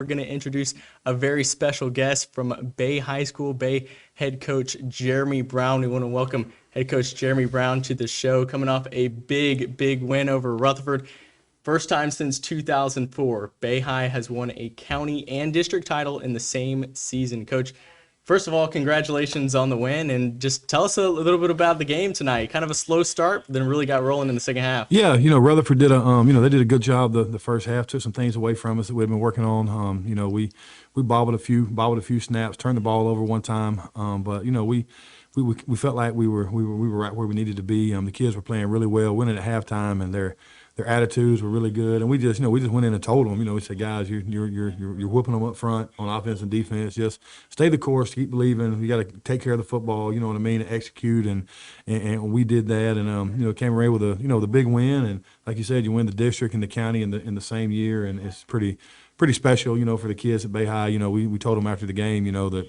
We're going to introduce a very special guest from Bay High School, Bay head coach Jeremy Brown. We want to welcome head coach Jeremy Brown to the show, coming off a big win over Rutherford. First time since 2004, Bay High has won a county and district title in the same season. Coach, first of all, congratulations on the win, and just tell us a little bit about the game tonight. Kind of a slow start, but then really got rolling in the second half. Yeah, Rutherford did they did a good job the first half. Took some things away from us that we'd been working on. We bobbled a few snaps, turned the ball over one time. But we felt like we were right where we needed to be. The kids were playing really well, winning at halftime, and their attitudes were really good. And we just went in and told them, we said, guys, you're whooping them up front on offense and defense. Just stay the course, keep believing. You got to take care of the football, you know what I mean, and execute. And we did that, and came away with the big win. And like you said, you win the district and the county in the same year, and it's pretty special, for the kids at Bay High. We told them after the game, that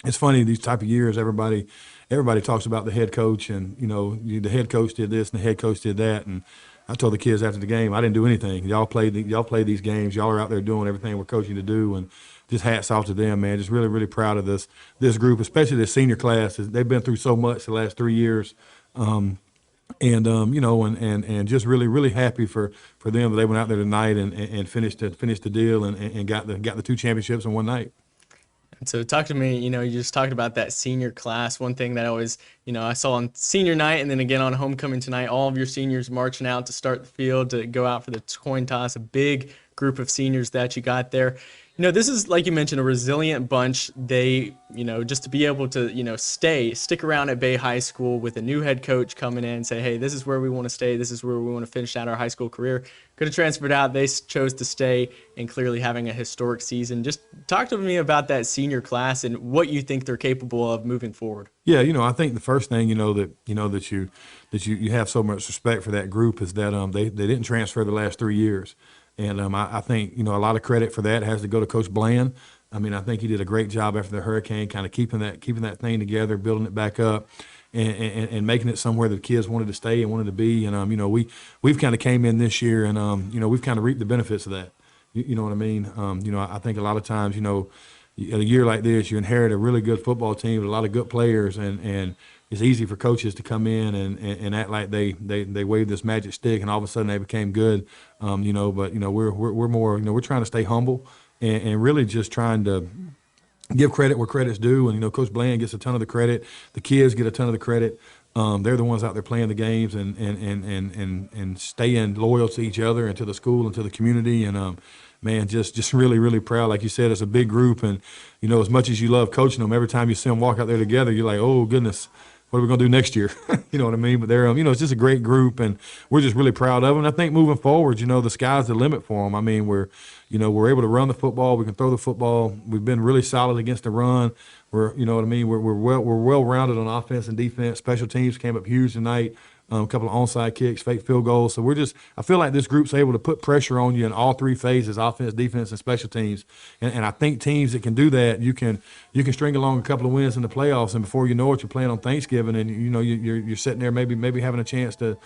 it's funny, these type of years, everybody talks about the head coach, and the head coach did this and the head coach did that. And I told the kids after the game, I didn't do anything. Y'all play these games. Y'all are out there doing everything we're coaching to do, and just hats off to them, man. Just really proud of this group, especially this senior class. They've been through so much the last 3 years, and just really happy for them that they went out there tonight and finished the deal and got the two championships in one night. So talk to me, you just talked about that senior class. One thing that I always, I saw on senior night and then again on homecoming tonight, all of your seniors marching out to start the field, to go out for the coin toss, a big group of seniors that you got there. This is, like you mentioned, a resilient bunch. They, just to be able to, stick around at Bay High School with a new head coach coming in and say, hey, this is where we want to stay. This is where we want to finish out our high school career. Could have transferred out. They chose to stay, and clearly having a historic season. Just talk to me about that senior class and what you think they're capable of moving forward. Yeah, I think the first thing, that you have so much respect for that group is that they didn't transfer the last 3 years. And I think, a lot of credit for that has to go to Coach Bland. I mean, I think he did a great job after the hurricane, kind of keeping that thing together, building it back up, and making it somewhere that the kids wanted to stay and wanted to be. And, we've kind of came in this year and, we've kind of reaped the benefits of that. You know what I mean? I think a lot of times, a year like this, you inherit a really good football team with a lot of good players, and it's easy for coaches to come in and act like they waved this magic stick and all of a sudden they became good, but we're more, we're trying to stay humble and really just trying to give credit where credit's due. And Coach Bland gets a ton of the credit, the kids get a ton of the credit. They're the ones out there playing the games and staying loyal to each other and to the school and to the community. And man, just really proud. Like you said, it's a big group, and as much as you love coaching them, every time you see them walk out there together, you're like, oh goodness, what are we going to do next year? You know what I mean? But they're, it's just a great group, and we're just really proud of them. And I think moving forward, the sky's the limit for them. I mean, we're able to run the football. We can throw the football. We've been really solid against the run. We're well rounded on offense and defense. Special teams came up huge tonight. A couple of onside kicks, fake field goals. So I feel like this group's able to put pressure on you in all three phases: offense, defense, and special teams. And I think teams that can do that, you can string along a couple of wins in the playoffs, and before you know it, you're playing on Thanksgiving, and you're sitting there maybe having a chance to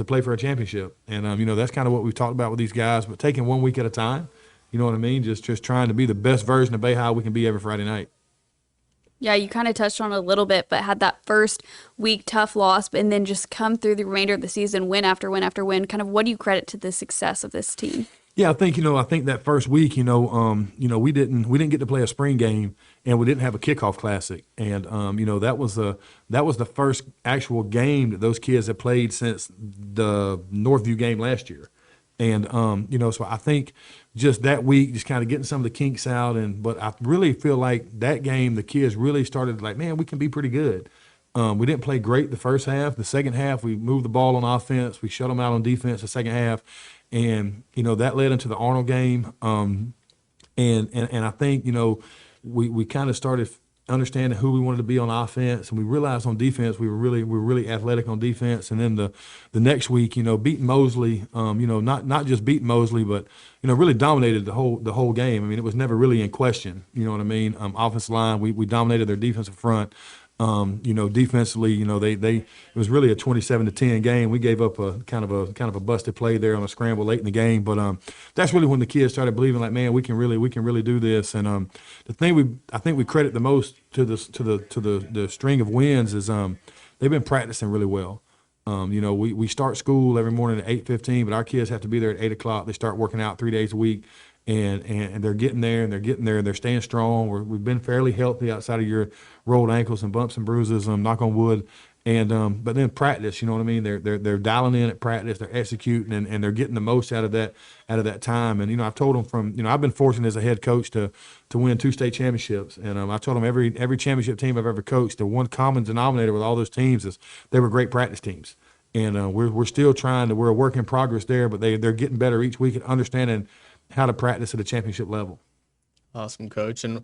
play for a championship. And that's kind of what we've talked about with these guys, but taking 1 week at a time. You know what I mean? Just trying to be the best version of Bay High we can be every Friday night. Yeah, you kind of touched on it a little bit, but had that first week tough loss, and then just come through the remainder of the season, win after win after win. Kind of, what do you credit to the success of this team? Yeah, I think that first week, we didn't get to play a spring game, and we didn't have a kickoff classic, and that was the first actual game that those kids had played since the Northview game last year. And, so I think just that week, just kind of getting some of the kinks out. But I really feel like that game, the kids really started like, man, we can be pretty good. We didn't play great the first half. The second half, we moved the ball on offense. We shut them out on defense the second half. And, that led into the Arnold game. And I think, we kind of started understanding who we wanted to be on offense, and we realized on defense we were really athletic on defense. And then the next week, beating Mosley, not just beating Mosley, but really dominated the whole game. I mean, it was never really in question. You know what I mean? Offensive line, we dominated their defensive front. Defensively, it was really a 27-10 game. We gave up a kind of a busted play there on a scramble late in the game, but that's really when the kids started believing, like, man, we can really do this. And the thing I think we credit the most to the string of wins is they've been practicing really well. We start school every morning at 8:15, but our kids have to be there at 8 o'clock. They start working out 3 days a week. And they're getting there, and they're staying strong. We've been fairly healthy outside of your rolled ankles and bumps and bruises, knock on wood. And but then practice, you know what I mean? They're dialing in at practice, they're executing, and they're getting the most out of that time. And I've told them I've been fortunate as a head coach to win 2 state championships, and I told them every championship team I've ever coached, the one common denominator with all those teams is they were great practice teams. And we're still we're a work in progress there, but they're getting better each week at understanding how to practice at a championship level. Awesome, Coach. And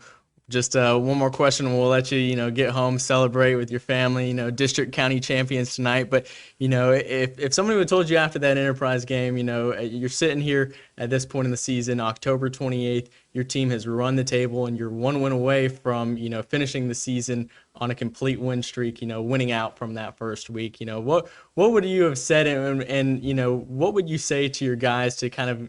just one more question, and we'll let you, get home, celebrate with your family, district county champions tonight. But, if somebody would have told you after that Enterprise game, you're sitting here at this point in the season, October 28th, your team has run the table and you're 1 win away from, finishing the season on a complete win streak, winning out from that first week, what would you have said, and what would you say to your guys to kind of,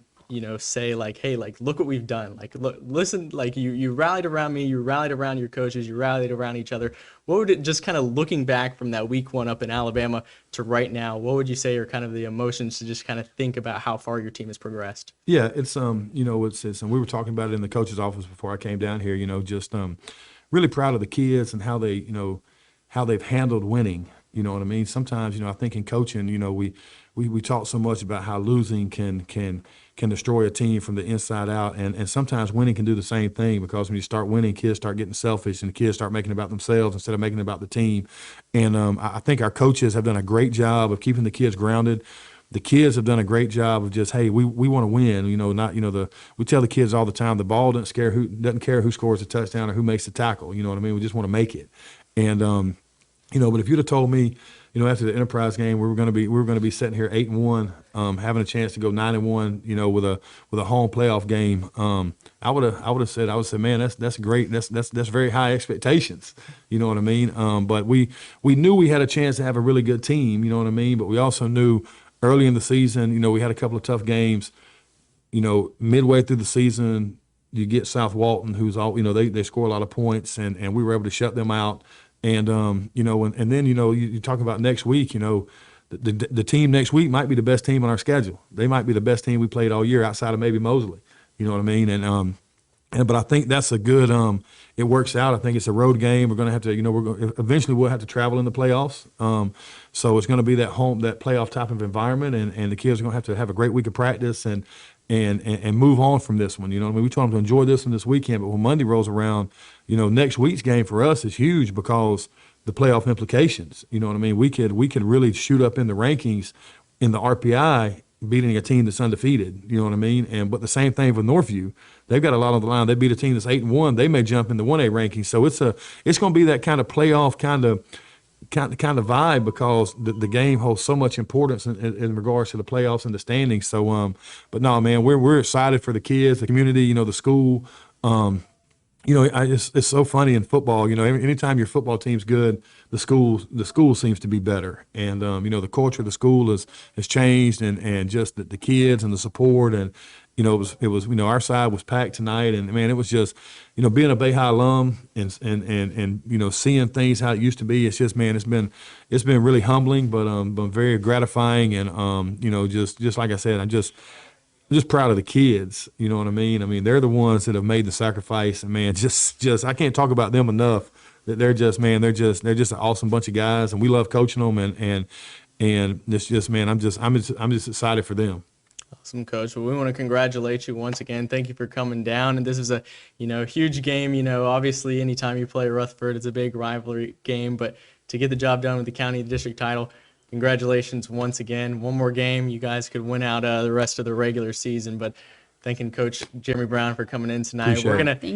say, like, hey, like, look what we've done. Like, look, listen, like, you rallied around me, you rallied around your coaches, you rallied around each other. What would it, just kind of looking back from that week 1 up in Alabama to right now, what would you say are kind of the emotions to just kind of think about how far your team has progressed? Yeah, it's and we were talking about it in the coach's office before I came down here, just really proud of the kids and how they, how they've handled winning. You know what I mean? Sometimes, I think in coaching, we talk so much about how losing can destroy a team from the inside out, and sometimes winning can do the same thing, because when you start winning, kids start getting selfish and the kids start making it about themselves instead of making it about the team. And I think our coaches have done a great job of keeping the kids grounded. The kids have done a great job of just, hey, we want to win. We tell the kids all the time, the ball doesn't care who scores a touchdown or who makes the tackle. You know what I mean? We just want to make it. And but if you'd have told me, after the Enterprise game, we were going to be sitting here 8-1, having a chance to go 9-1, with a home playoff game, I would have said, man, that's great. That's very high expectations. You know what I mean? But we knew we had a chance to have a really good team. You know what I mean? But we also knew early in the season, we had a couple of tough games. Midway through the season, you get South Walton, who's all, they score a lot of points, and we were able to shut them out. And and then you talk about next week. The team next week might be the best team on our schedule. They might be the best team we played all year, outside of maybe Mosley. You know what I mean? And but I think that's a good. It works out. I think it's a road game. We're going to have to. Eventually we'll have to travel in the playoffs. So it's going to be that playoff type of environment, and the kids are going to have a great week of practice and move on from this one. You know what I mean? We told them to enjoy this one this weekend, but when Monday rolls around, next week's game for us is huge because the playoff implications. You know what I mean? We could really shoot up in the rankings in the RPI, beating a team that's undefeated. You know what I mean? But the same thing with Northview. They've got a lot on the line. They beat a team that's 8-1. They may jump in the 1A rankings. So it's going to be that kind of playoff kind of vibe, because the game holds so much importance in regards to the playoffs and the standings. So, but no, man, we're excited for the kids, the community, the school. It's so funny in football. Anytime your football team's good, the school seems to be better. And the culture of the school has changed, and just the kids and the support, and it was our side was packed tonight, and man, it was just being a Bay High alum and seeing things how it used to be. It's just, man, it's been really humbling, but very gratifying, and just like I said, I'm just proud of the kids. You know what I mean? I mean, they're the ones that have made the sacrifice, and man, just I can't talk about them enough. That they're just an awesome bunch of guys, and we love coaching them, and it's just, man, I'm just excited for them. Awesome, Coach. Well, we want to congratulate you once again. Thank you for coming down. And this is a, huge game. Obviously, anytime you play Rutherford, it's a big rivalry game. But to get the job done with the county district title, congratulations once again. One more game, you guys could win out the rest of the regular season. But thanking Coach Jeremy Brown for coming in tonight. Appreciate We're it. gonna Thank